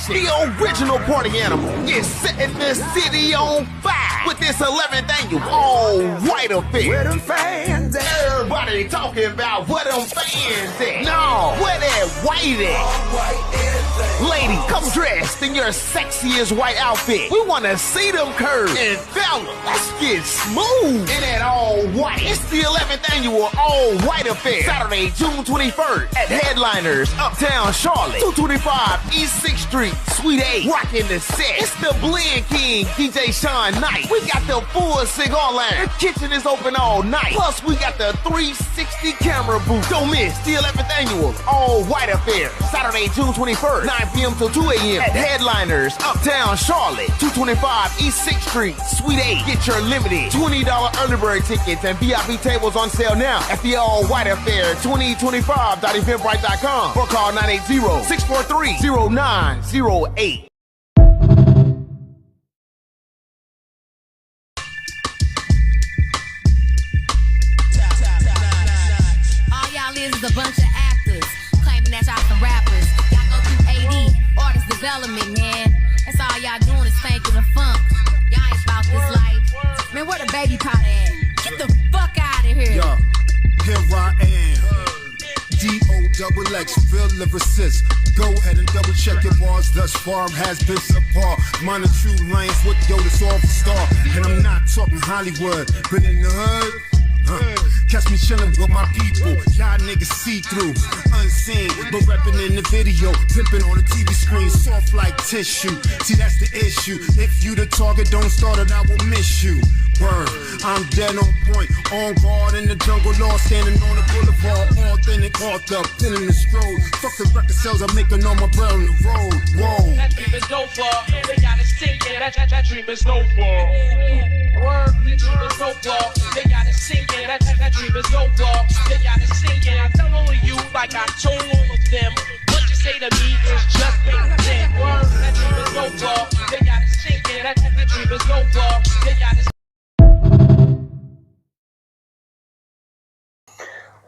Nation, the original party animal, is setting the city on fire with this 11th annual all-white affair. Where them fans at? Everybody talking about what them fans at. No, where that white at? Lady, come dressed in your sexiest white outfit. We want to see them curves. And fella, let's get smooth in that all-white. It's the 11th annual all-white affair. Saturday, June 21st at Headliners, Uptown Charlotte, 225 East 6th Street, Suite 8. Rocking the set. It's the Blend King, DJ Sean Knight. We got the full cigar line. The kitchen is open all night. Plus, we got the 360 camera booth. Don't miss the 11th annual all-white affair. Saturday, June 21st, 9 p.m. till 2 a.m. at Headliners, Uptown Charlotte, 225 East 6th Street, Suite 8. Get your limited $20 early bird tickets and VIP tables on sale now at the all-white affair 2025.eventbrite.com or call 980-643-0908. All y'all is a bunch of actors claiming that y'all some rappers. Y'all go through AD, artist development, man. That's all y'all doing is thinking the funk. Y'all ain't about this life. Man, where the baby powder at? Get the fuck out of here. Yo, here I am. D-O-double-X, real lyricist. Go ahead and double check your bars. Thus far has been subpar. Mine are true lines with yo, this all for star. And I'm not talking Hollywood, but in the hood. Catch me chillin' with my people. Y'all niggas see through, unseen, but reppin' in the video, pimpin' on the TV screen, soft like tissue. See, that's the issue. If you the target, don't start it, I will miss you. Word, I'm dead on point, on guard in the jungle, law standing on the boulevard, authentic, caught up, pinning the stroll. Fuck the record sales, I'm making all my bread on the road. Whoa. That dream is no far. They gotta sink it. That dream is no far. Word, that dream is no far. They gotta sink it. That dream is no far. They gotta sink it. I tell all of you like I told all of them. What you say to me is just pretend. Word, that dream is no far. They gotta sink it. That dream is no far. They gotta.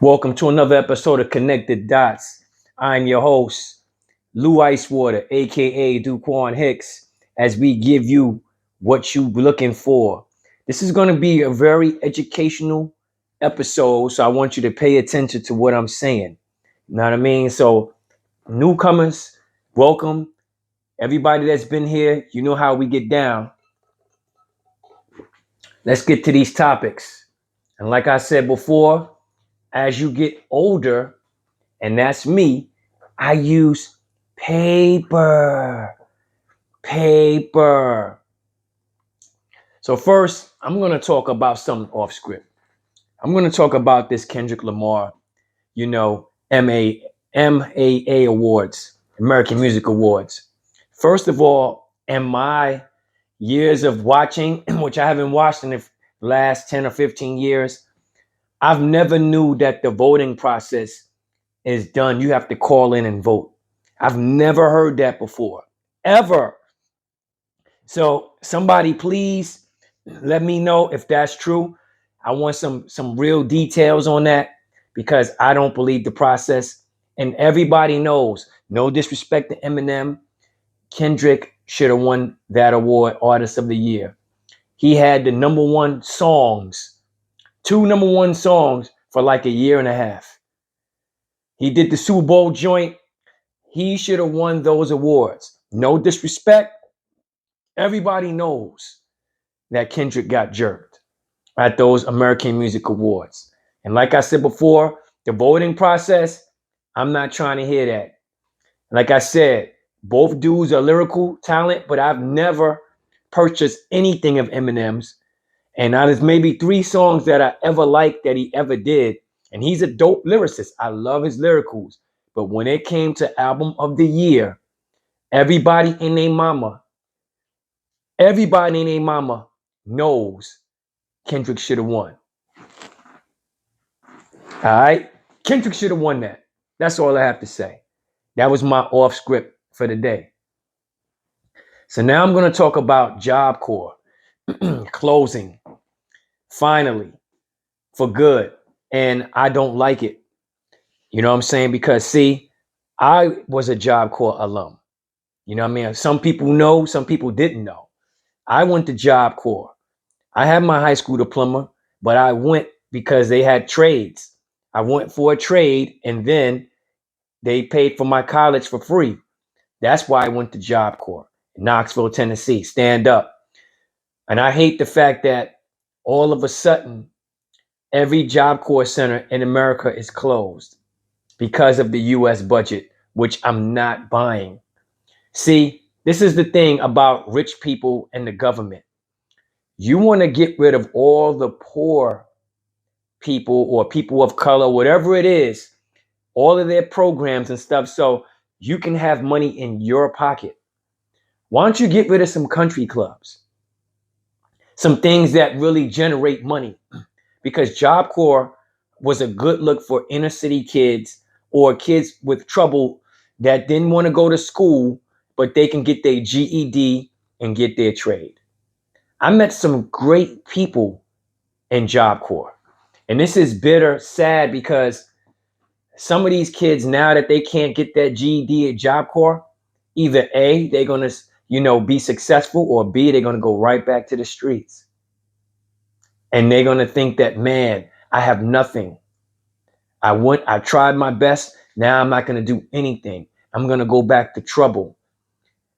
Welcome to another episode of Connected Dots. I'm your host, Lou Icewater, aka Duquan Hicks, as we give you what you're looking for. This is going to be a very educational episode, so I want you to pay attention to what I'm saying. You know what I mean? So, newcomers, welcome. Everybody that's been here, you know how we get down. Let's get to these topics. And like I said before, as you get older, and that's me, I use paper. So first, I'm going to talk about something off script. I'm going to talk about this Kendrick Lamar, MAA Awards, American Music Awards. First of all, in my years of watching, which I haven't watched in the last 10 or 15 years, I've never knew that the voting process is done. You have to call in and vote. I've never heard that before, ever. So somebody please let me know if that's true. I want some real details on that because I don't believe the process. And everybody knows, no disrespect to Eminem, Kendrick should have won that award, Artist of the Year. He had the number one songs. 2 number 1 songs for like a year and a half. He did the Super Bowl joint. He should have won those awards. No disrespect. Everybody knows that Kendrick got jerked at those American Music Awards. And like I said before, the voting process, I'm not trying to hear that. Like I said, both dudes are lyrical talent, but I've never purchased anything of Eminem's. And there's maybe 3 songs that I ever liked that he ever did. And he's a dope lyricist. I love his lyricals. But when it came to Album of the Year, everybody and their mama knows Kendrick should have won. All right? Kendrick should have won that. That's all I have to say. That was my off script for the day. So now I'm going to talk about Job Corps closing. Finally, for good. And I don't like it. You know what I'm saying? Because see, I was a Job Corps alum. You know what I mean? Some people know, some people didn't know. I went to Job Corps. I had my high school diploma, but I went because they had trades. I went for a trade and then they paid for my college for free. That's why I went to Job Corps in Knoxville, Tennessee. Stand up. And I hate the fact that all of a sudden, every Job Corps center in America is closed because of the US budget, which I'm not buying. See, this is the thing about rich people and the government. You want to get rid of all the poor people or people of color, whatever it is, all of their programs and stuff, so you can have money in your pocket. Why don't you get rid of some country clubs? Some things that really generate money. Because Job Corps was a good look for inner city kids or kids with trouble that didn't want to go to school, but they can get their GED and get their trade. I met some great people in Job Corps. And this is bitter, sad, because some of these kids, now that they can't get that GED at Job Corps, either A, they're going to, be successful, or B, they're going to go right back to the streets. And they're going to think that, man, I have nothing. I tried my best. Now I'm not going to do anything. I'm going to go back to trouble.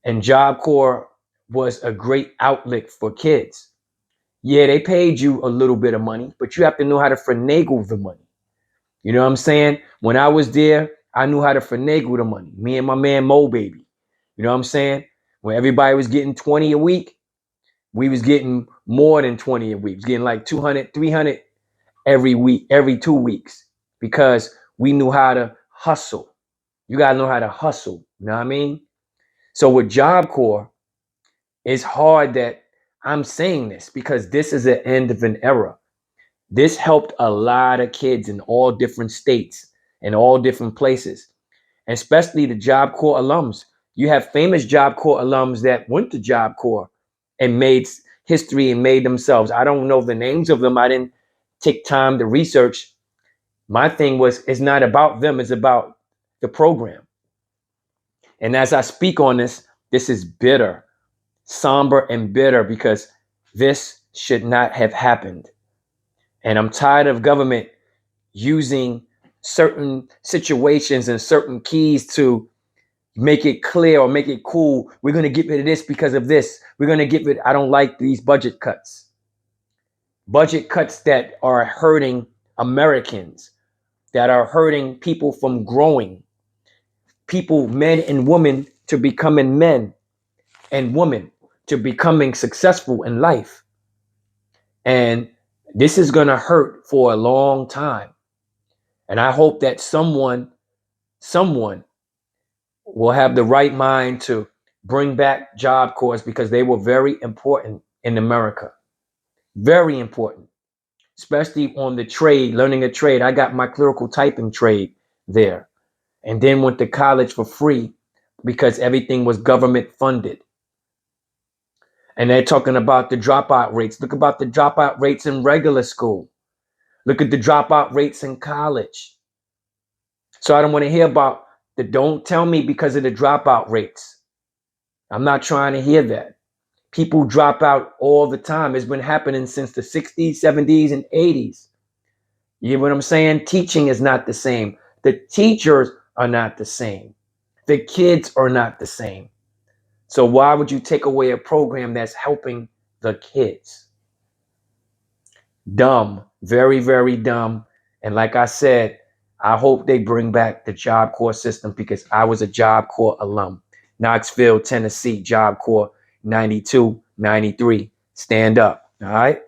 And Job Corps was a great outlet for kids. Yeah, they paid you a little bit of money, but you have to know how to finagle the money. You know what I'm saying? When I was there, I knew how to finagle the money. Me and my man Mo Baby. You know what I'm saying? When everybody was getting 20 a week, we was getting more than 20 a week. We was getting like 200, 300 every week, every 2 weeks, because we knew how to hustle. You got to know how to hustle. You know what I mean? So with Job Corps, it's hard that I'm saying this because this is the end of an era. This helped a lot of kids in all different states and all different places, and especially the Job Corps alums. You have famous Job Corps alums that went to Job Corps and made history and made themselves. I don't know the names of them. I didn't take time to research. My thing was, it's not about them. It's about the program. And as I speak on this, this is bitter, somber and bitter, because this should not have happened. And I'm tired of government using certain situations and certain keys to make it clear or make it cool. We're going to get rid of this because of this. We're going to get rid. I don't like these budget cuts. Budget cuts that are hurting Americans, that are hurting people from growing. People, men and women, to becoming men, and women to becoming successful in life. And this is going to hurt for a long time. And I hope that someone will have the right mind to bring back Job Corps, because they were very important in America. Very important, especially on the trade, learning a trade. I got my clerical typing trade there, and then went to college for free because everything was government funded. And they're talking about the dropout rates. Look about the dropout rates in regular school. Look at the dropout rates in college. So I don't want to hear about don't tell me because of the dropout rates. I'm not trying to hear that. People drop out all the time. It's been happening since the 60s, 70s, and 80s. You know what I'm saying? Teaching is not the same. The teachers are not the same. The kids are not the same. So why would you take away a program that's helping the kids? Dumb, very, very dumb. And like I said, I hope they bring back the Job Corps system, because I was a Job Corps alum. Knoxville, Tennessee, Job Corps, 92, 93. Stand up. All right.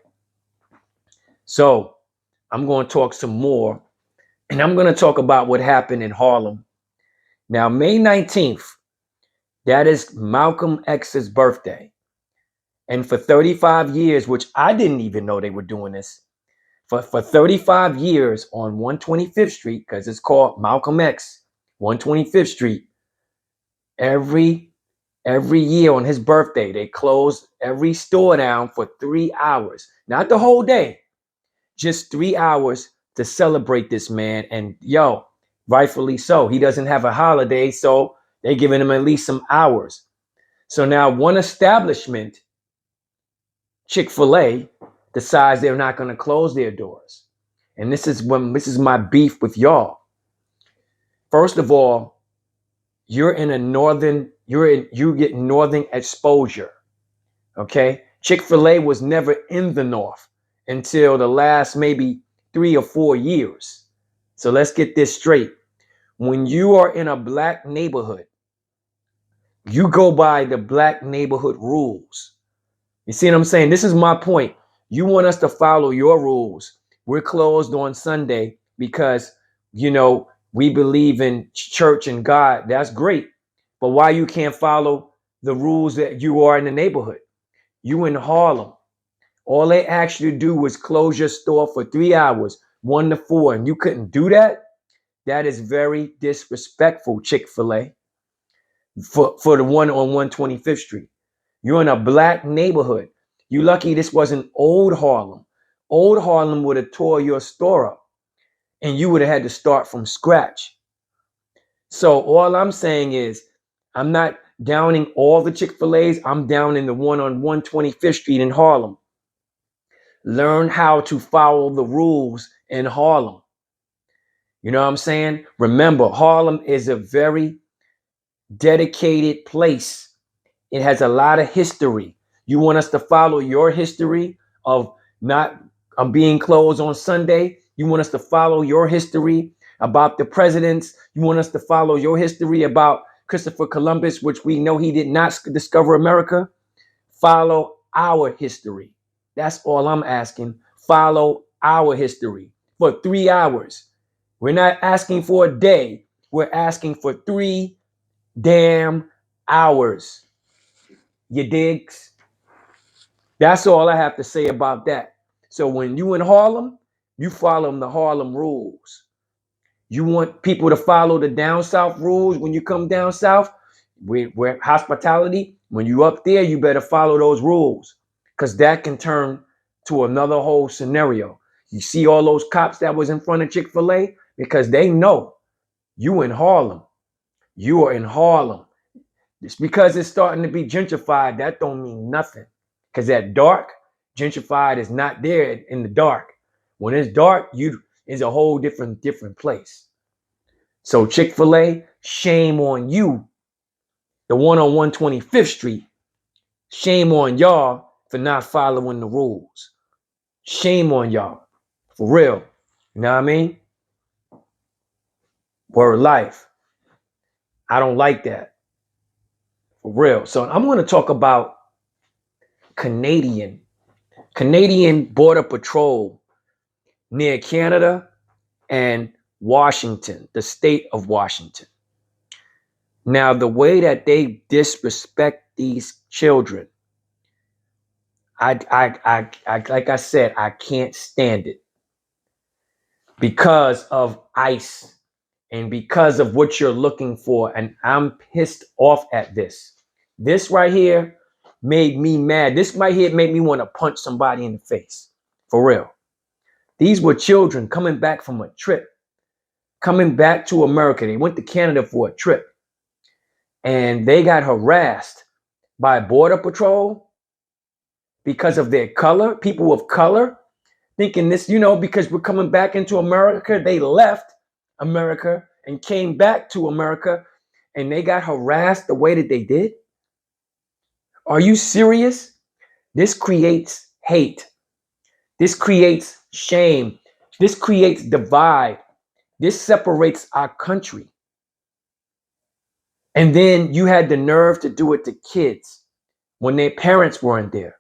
So I'm going to talk some more, and I'm going to talk about what happened in Harlem. Now, May 19th, that is Malcolm X's birthday. And for 35 years, which I didn't even know they were doing this, for 35 years on 125th Street, because it's called Malcolm X, 125th Street, every year on his birthday, they close every store down for 3 hours. Not the whole day, just 3 hours to celebrate this man. And rightfully so. He doesn't have a holiday, so they're giving him at least some hours. So now one establishment, Chick-fil-A, decides they're not going to close their doors. And this is my beef with y'all. First of all, you get northern exposure. Okay? Chick-fil-A was never in the north until the last maybe 3 or 4 years. So let's get this straight. When you are in a black neighborhood, you go by the black neighborhood rules. You see what I'm saying? This is my point. You want us to follow your rules. We're closed on Sunday because, we believe in church and God. That's great. But why you can't follow the rules that you are in the neighborhood? You in Harlem. All they asked you to do was close your store for 3 hours, 1 to 4, and you couldn't do that? That is very disrespectful, Chick-fil-A, for the one on 125th Street. You're in a black neighborhood. You lucky this wasn't old Harlem. Old Harlem would have tore your store up and you would have had to start from scratch. So all I'm saying is I'm not downing all the Chick-fil-A's. I'm downing the one on 125th Street in Harlem. Learn how to follow the rules in Harlem. You know what I'm saying? Remember, Harlem is a very dedicated place. It has a lot of history. You want us to follow your history of not being closed on Sunday? You want us to follow your history about the presidents? You want us to follow your history about Christopher Columbus, which we know he did not discover America? Follow our history. That's all I'm asking. Follow our history for 3 hours. We're not asking for a day. We're asking for 3 damn hours. You digs? That's all I have to say about that. So when you in Harlem, you follow the Harlem rules. You want people to follow the down south rules when you come down south? We're hospitality. When you up there, you better follow those rules because that can turn to another whole scenario. You see all those cops that was in front of Chick-fil-A? Because they know you in Harlem. You are in Harlem. Just because it's starting to be gentrified, that don't mean nothing. Because at dark, gentrified is not there in the dark. When it's dark, it's a whole different place. So Chick-fil-A, shame on you. The one on 125th Street, shame on y'all for not following the rules. Shame on y'all. For real. You know what I mean? Word life. I don't like that. For real. So I'm going to talk about Canadian Border Patrol near Canada and Washington, the state of Washington. Now, the way that they disrespect these children, I like I said, I can't stand it because of ICE and because of what you're looking for. And I'm pissed off at this. This right here made me mad. This right here made me want to punch somebody in the face. For real. These were children coming back from a trip, coming back to America. They went to Canada for a trip and they got harassed by Border Patrol because of their color, people of color, thinking this, because we're coming back into America. They left America and came back to America and they got harassed the way that they did. Are you serious? This creates hate. This creates shame. This creates divide. This separates our country. And then you had the nerve to do it to kids when their parents weren't there.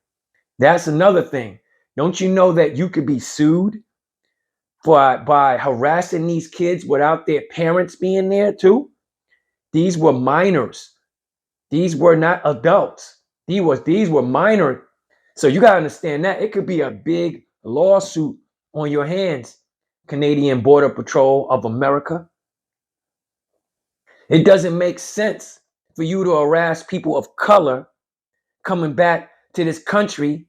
That's another thing. Don't you know that you could be sued by harassing these kids without their parents being there too? These were minors. These were not adults. These were minor. So you got to understand that it could be a big lawsuit on your hands, Canadian Border Patrol of America. It doesn't make sense for you to harass people of color coming back to this country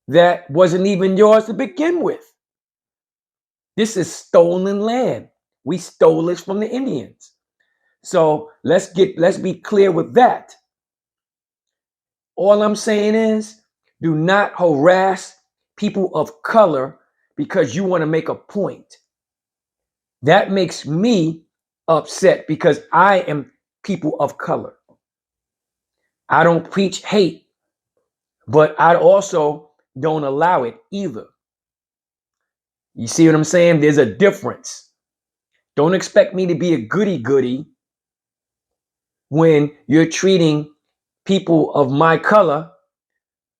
that wasn't even yours to begin with. This is stolen land. We stole it from the Indians. So let's be clear with that. All I'm saying is, do not harass people of color because you want to make a point. That makes me upset because I am people of color. I don't preach hate, but I also don't allow it either. You see what I'm saying? There's a difference. Don't expect me to be a goody-goody when you're treating people of my color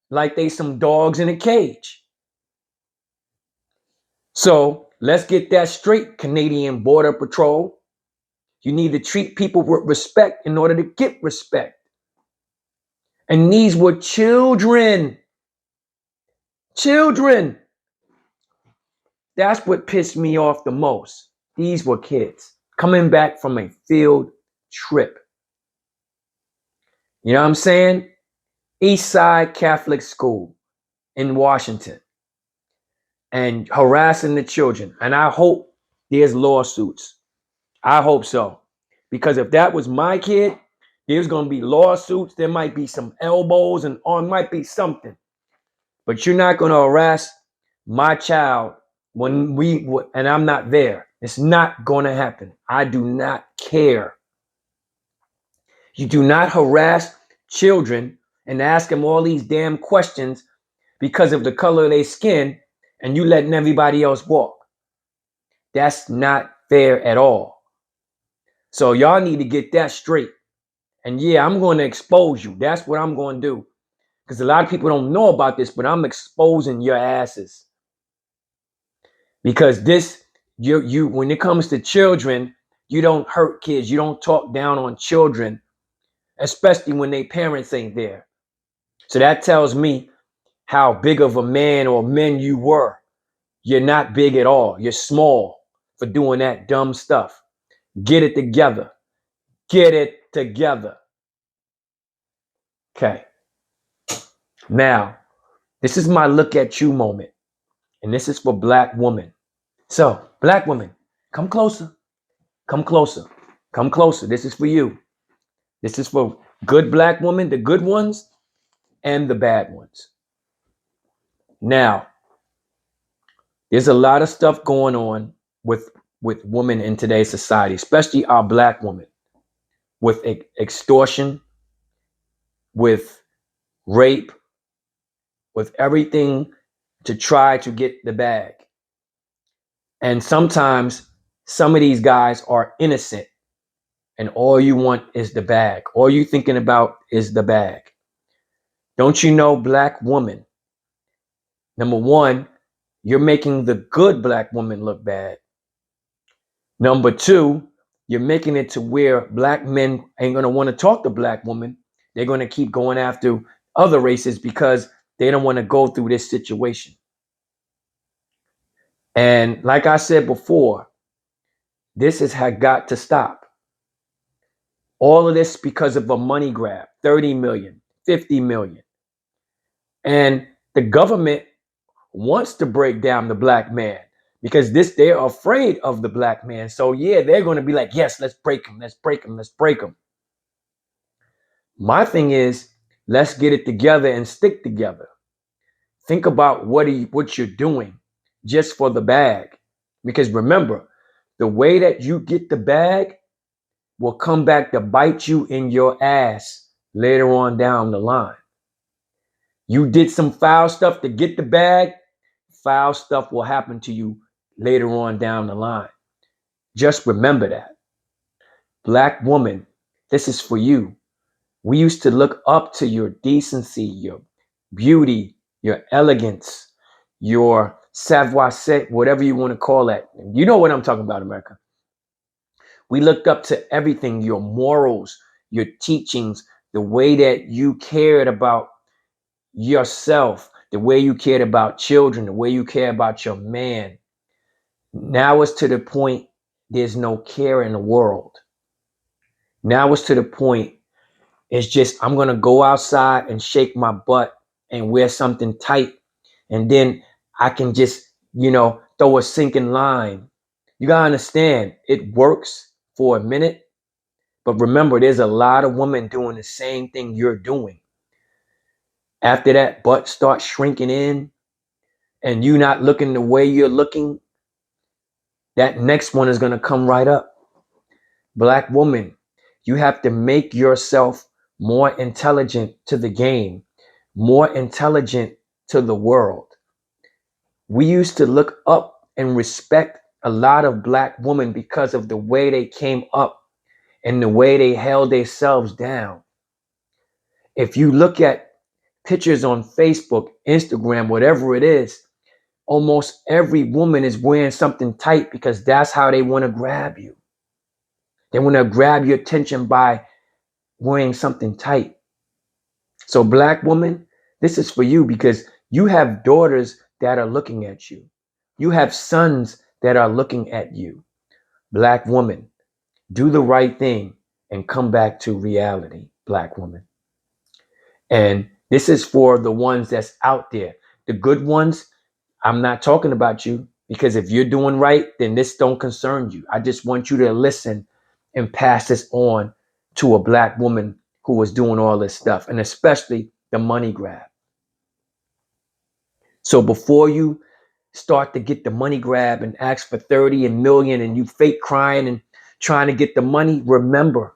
like they some dogs in a cage. So let's get that straight, Canadian Border Patrol. You need to treat people with respect in order to get respect. And these were children. Children. That's what pissed me off the most. These were kids coming back from a field trip. You know what I'm saying? East Side Catholic School in Washington. And harassing the children. And I hope there's lawsuits. I hope so. Because if that was my kid, there's going to be lawsuits. There might be some elbows and on might be something. But you're not going to harass my child and I'm not there. It's not going to happen. I do not care. You do not harass children and ask them all these damn questions because of the color of their skin and you letting everybody else walk. That's not fair at all. So y'all need to get that straight. And yeah, I'm going to expose you. That's what I'm going to do. Because a lot of people don't know about this, but I'm exposing your asses. Because you when it comes to children, you don't hurt kids. You don't talk down on children, especially when their parents ain't there. So that tells me how big of a man or men you were. You're not big at all. You're small for doing that dumb stuff. Get it together. Get it together. Okay. Now, this is my look at you moment. And this is for black women. So, black women, come closer. Come closer. Come closer. This is for you. This is for good black women, the good ones and the bad ones. Now, there's a lot of stuff going on with women in today's society, especially our black women, with extortion, with rape, with everything to try to get the bag. And sometimes some of these guys are innocent and all you want is the bag. All you thinking about is the bag. Don't you know, black woman, number one, you're making the good black woman look bad. Number two, you're making it to where black men ain't going to want to talk to black women. They're going to keep going after other races because they don't want to go through this situation. And like I said before, this has got to stop. All of this because of a money grab, 30 million, 50 million. And the government wants to break down the black man because they're afraid of the black man. So yeah, they're going to be like, yes, let's break him. Let's break him. Let's break him. My thing is, let's get it together and stick together. Think about what you're doing just for the bag. Because remember, the way that you get the bag will come back to bite you in your ass later on down the line. You did some foul stuff to get the bag, foul stuff will happen to you later on down the line. Just remember that. Black woman, this is for you. We used to look up to your decency, your beauty, your elegance, your savoir-faire, whatever you want to call that. You know what I'm talking about, America. We looked up to everything, your morals, your teachings, the way that you cared about yourself, the way you cared about children, the way you care about your man. Now it's to the point there's no care in the world. Now it's to the point it's just I'm going to go outside and shake my butt and wear something tight. And then I can just, throw a sinking line. You got to understand, it works for a minute. But remember, there's a lot of women doing the same thing you're doing. After that butt starts shrinking in and you not looking the way you're looking, that next one is going to come right up. Black woman, you have to make yourself more intelligent to the game, more intelligent to the world. We used to look up and respect a lot of black women because of the way they came up and the way they held themselves down. If you look at pictures on Facebook, Instagram, whatever it is, almost every woman is wearing something tight because that's how they want to grab you. They want to grab your attention by wearing something tight. So black woman, this is for you because you have daughters that are looking at you. You have sons that are looking at you. Black woman, do the right thing and come back to reality, black woman. And this is for the ones that's out there. The good ones, I'm not talking about you because if you're doing right, then this don't concern you. I just want you to listen and pass this on to a black woman who was doing all this stuff, and especially the money grab. So before you start to get the money grab and ask for 30 and million and you fake crying and trying to get the money, remember,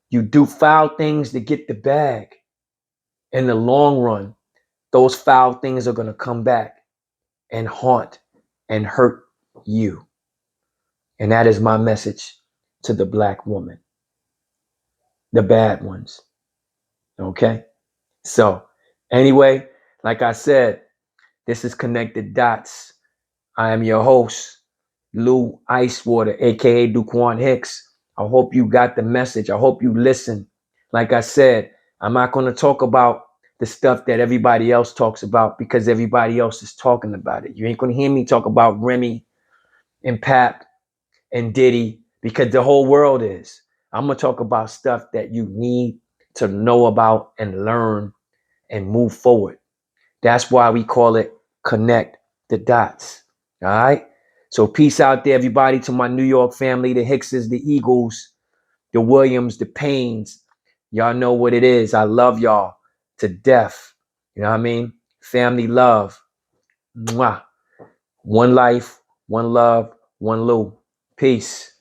you do foul things to get the bag. In the long run, those foul things are going to come back and haunt and hurt you. And that is my message to the black woman, the bad ones. Okay? So, anyway, like I said, this is Connected Dots. I am your host, Lou Icewater, aka Duquan Hicks. I hope you got the message. I hope you listen. Like I said, I'm not going to talk about the stuff that everybody else talks about because everybody else is talking about it. You ain't going to hear me talk about Remy and Pap and Diddy because the whole world is. I'm going to talk about stuff that you need to know about and learn and move forward. That's why we call it Connect the Dots. All right? So peace out there, everybody, to my New York family, the Hickses, the Eagles, the Williams, the Paynes. Y'all know what it is. I love y'all to death. You know what I mean? Family love. Mwah. One life, one love, one Lou. Peace.